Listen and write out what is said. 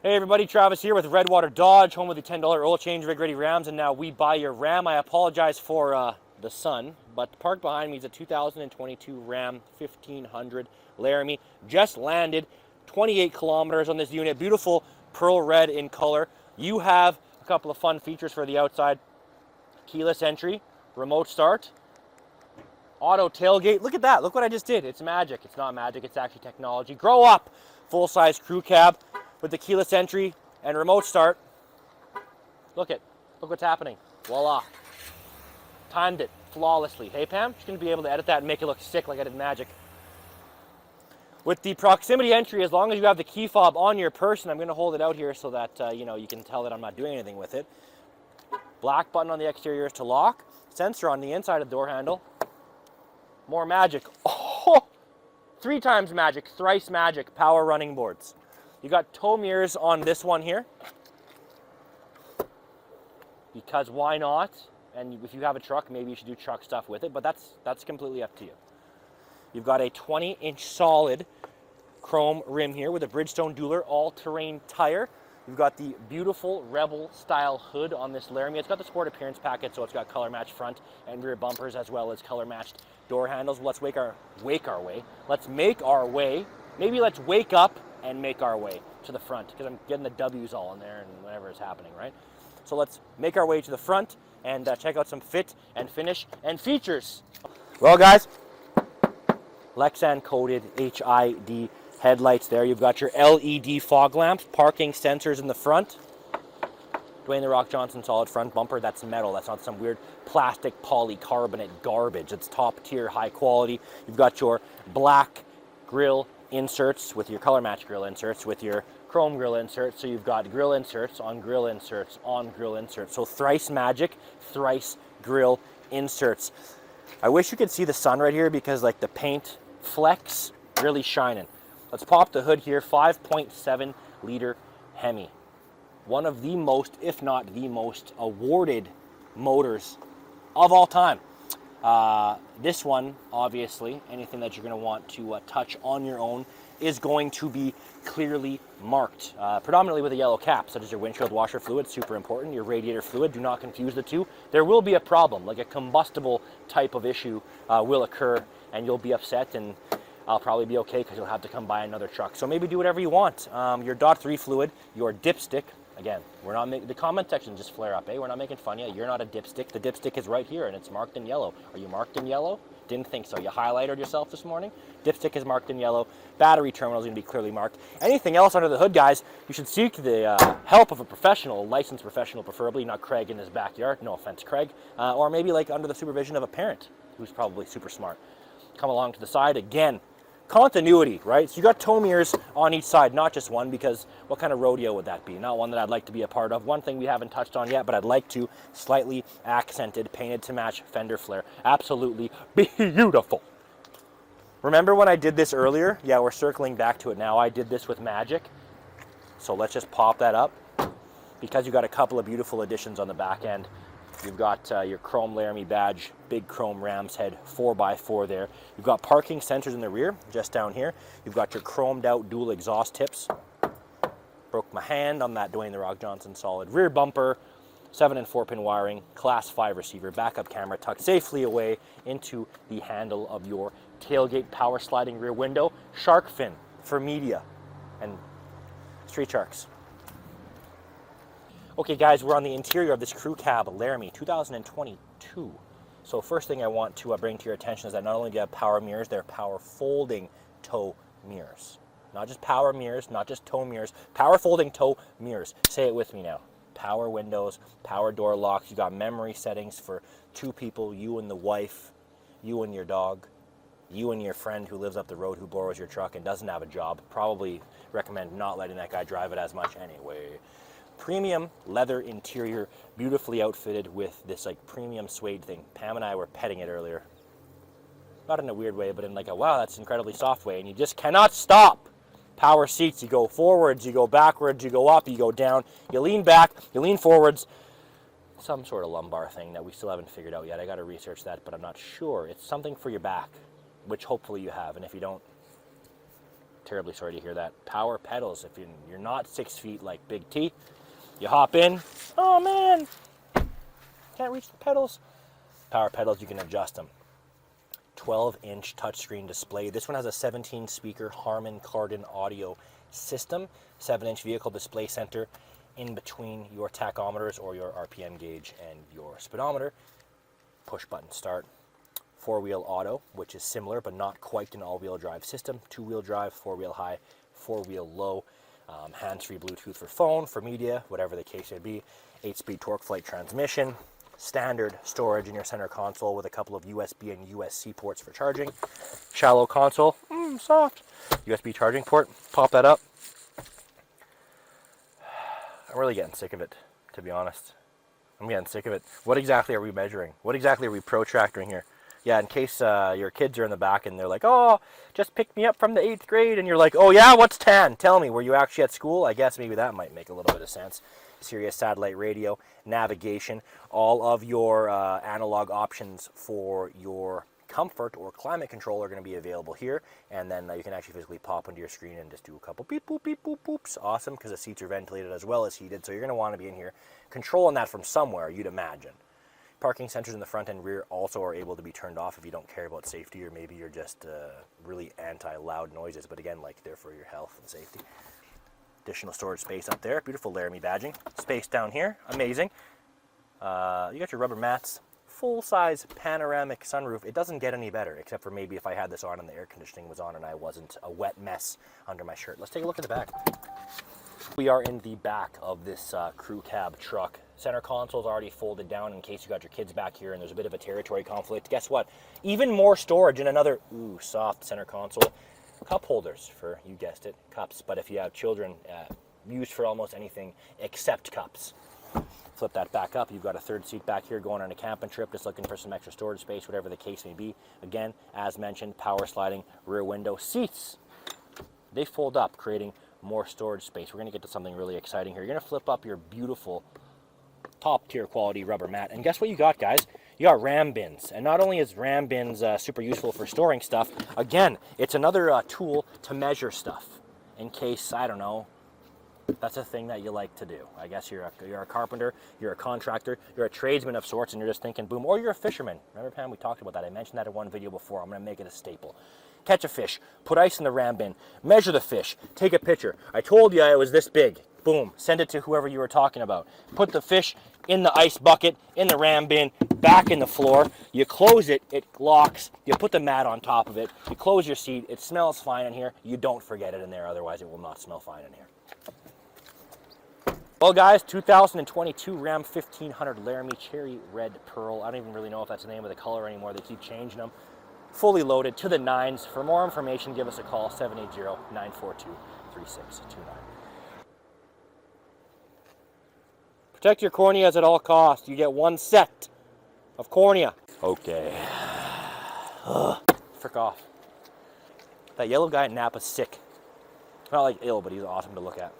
Hey everybody, Travis here with Redwater Dodge, home of the $10 oil change, rig ready Rams, and now we buy your Ram. I apologize for the sun, but parked behind me is a 2022 Ram 1500 Laramie. Just landed, 28 kilometers on this unit, beautiful pearl red in color. You have a couple of fun features for the outside: keyless entry, remote start, auto tailgate. Look at that, look what I just did. It's magic. It's not magic, it's actually technology. Grow up! Full-size crew cab with the keyless entry and remote start. Look what's happening. Voila. Timed it flawlessly. Hey Pam, she's gonna be able to edit that and make it look sick like I did magic. With the proximity entry, as long as you have the key fob on your person, I'm gonna hold it out here so that you can tell that I'm not doing anything with it. Black button on the exterior is to lock. Sensor on the inside of the door handle. More magic. Oh, 3 times magic, thrice magic, power running boards. You got tow mirrors on this one here, because why not? And if you have a truck, maybe you should do truck stuff with it, but that's completely up to you. You've got a 20-inch solid chrome rim here with a Bridgestone Dueler all-terrain tire. You've got the beautiful Rebel-style hood on this Laramie. It's got the sport appearance packet, so it's got color-matched front and rear bumpers as well as color-matched door handles. Let's make our way. Let's make our way. Maybe let's wake up and make our way to the front, because I'm getting the W's all in there and whatever is happening, right? So let's make our way to the front and check out some fit and finish and features. Well, guys, Lexan coated HID headlights there. You've got your LED fog lamps, parking sensors in the front. Dwayne "The Rock" Johnson solid front bumper. That's metal. That's not some weird plastic polycarbonate garbage. It's top tier, high quality. You've got your black grille inserts with your color match grill inserts with your chrome grill inserts. So you've got grill inserts on grill inserts on grill inserts. So thrice magic, thrice grill inserts. I wish you could see the sun right here, because like the paint flecks really shining. Let's pop the hood here. 5.7 liter Hemi. One of the most, if not the most, awarded motors of all time. This one, obviously, anything that you're going to want to touch on your own is going to be clearly marked, predominantly with a yellow cap, such as your windshield washer fluid, super important, your radiator fluid. Do not confuse the two. There will be a problem, like a combustible type of issue will occur, and you'll be upset, and I'll probably be okay because you'll have to come buy another truck. So maybe do whatever you want. Your .3 fluid, your dipstick. Again, we're not making the comment section just flare up, eh? We're not making fun of you. You're not a dipstick. The dipstick is right here and it's marked in yellow. Are you marked in yellow? Didn't think so. You highlighted yourself this morning. Dipstick is marked in yellow. Battery terminal is going to be clearly marked. Anything else under the hood, guys, you should seek the help of a professional, a licensed professional, preferably, not Craig in his backyard. No offense, Craig. Or maybe like under the supervision of a parent who's probably super smart. Come along to the side again. Continuity, right? So you got tow mirrors on each side, not just one, because what kind of rodeo would that be? Not one that I'd like to be a part of. One thing we haven't touched on yet, but I'd like to: slightly accented, painted to match fender flare. Absolutely beautiful. Remember when I did this earlier? Yeah, we're circling back to it now. I did this with magic. So let's just pop that up, because you got a couple of beautiful additions on the back end. You've got your chrome Laramie badge, big chrome Ram's head 4x4 there. You've got parking sensors in the rear, just down here. You've got your chromed out dual exhaust tips. Broke my hand on that Dwayne "The Rock" Johnson solid rear bumper. 7 and 4-pin wiring, class 5 receiver, backup camera tucked safely away into the handle of your tailgate, power sliding rear window. Shark fin for media and street sharks. Okay guys, we're on the interior of this crew cab Laramie 2022. So first thing I want to bring to your attention is that not only do you have power mirrors, they're power folding tow mirrors. Not just power mirrors, not just tow mirrors, power folding tow mirrors. Say it with me now. Power windows, power door locks. You got memory settings for 2 people, you and the wife, you and your dog, you and your friend who lives up the road who borrows your truck and doesn't have a job. Probably recommend not letting that guy drive it as much anyway. Premium leather interior, beautifully outfitted with this like premium suede thing. Pam and I were petting it earlier. Not in a weird way, but in like a wow, that's incredibly soft way, and you just cannot stop. Power seats, you go forwards, you go backwards, you go up, you go down, you lean back, you lean forwards. Some sort of lumbar thing that we still haven't figured out yet. I got to research that, but I'm not sure. It's something for your back, which hopefully you have, and if you don't, terribly sorry to hear that. Power pedals. If you're not 6 feet like Big T, you hop in. Oh man, can't reach the pedals. Power pedals, you can adjust them. 12-inch touchscreen display. This one has a 17-speaker Harman Kardon audio system. 7-inch vehicle display center in between your tachometers or your RPM gauge and your speedometer. Push button start. 4-wheel auto, which is similar but not quite an all-wheel drive system. 2-wheel drive, 4-wheel high, 4-wheel low. Hands-free Bluetooth for phone, for media, whatever the case may be. 8-speed torque flight transmission. Standard storage in your center console with a couple of USB and USB ports for charging. Shallow console, soft. USB charging port, pop that up. I'm really getting sick of it, to be honest. I'm getting sick of it. What exactly are we measuring? What exactly are we protracting here? Yeah, in case your kids are in the back and they're like, oh, just picked me up from the 8th grade. And you're like, oh yeah, what's tan? Tell me, were you actually at school? I guess maybe that might make a little bit of sense. Sirius satellite radio, navigation, all of your analog options for your comfort or climate control are going to be available here. And then you can actually physically pop onto your screen and just do a couple beep, boop, beep, boop, boops. Awesome, because the seats are ventilated as well as heated. So you're going to want to be in here controlling that from somewhere, you'd imagine. Parking sensors in the front and rear also are able to be turned off if you don't care about safety, or maybe you're just really anti-loud noises. But again, like, they're for your health and safety. Additional storage space up there. Beautiful Laramie badging. Space down here. Amazing. You got your rubber mats. Full-size panoramic sunroof. It doesn't get any better, except for maybe if I had this on and the air conditioning was on and I wasn't a wet mess under my shirt. Let's take a look at the back. We are in the back of this crew cab truck. Center console's already folded down in case you got your kids back here and there's a bit of a territory conflict. Guess what? Even more storage in another, soft center console. Cup holders for, you guessed it, cups. But if you have children, used for almost anything except cups. Flip that back up. You've got a third seat back here going on a camping trip, just looking for some extra storage space, whatever the case may be. Again, as mentioned, power sliding rear window seats. They fold up, creating more storage space. We're going to get to something really exciting here. You're going to flip up your beautiful top tier quality rubber mat. And guess what you got, guys? You got Ram bins. And not only is Ram bins super useful for storing stuff, again, it's another tool to measure stuff in case, I don't know, that's a thing that you like to do. I guess you're a carpenter, you're a contractor, you're a tradesman of sorts, and you're just thinking, boom, or you're a fisherman. Remember, Pam, we talked about that. I mentioned that in one video before. I'm going to make it a staple. Catch a fish, put ice in the Ram bin, measure the fish, take a picture. I told you it was this big. Boom, send it to whoever you were talking about. Put the fish in the ice bucket, in the Ram bin, back in the floor. You close it, it locks. You put the mat on top of it. You close your seat. It smells fine in here. You don't forget it in there, otherwise it will not smell fine in here. Well, guys, 2022 Ram 1500 Laramie Cherry Red Pearl. I don't even really know if that's the name of the color anymore. They keep changing them. Fully loaded to the nines. For more information, give us a call, 780-942-3629. Protect your corneas at all costs. You get one set of cornea. Okay. Frick off. That yellow guy at Napa's sick. Not like ill, but he's awesome to look at.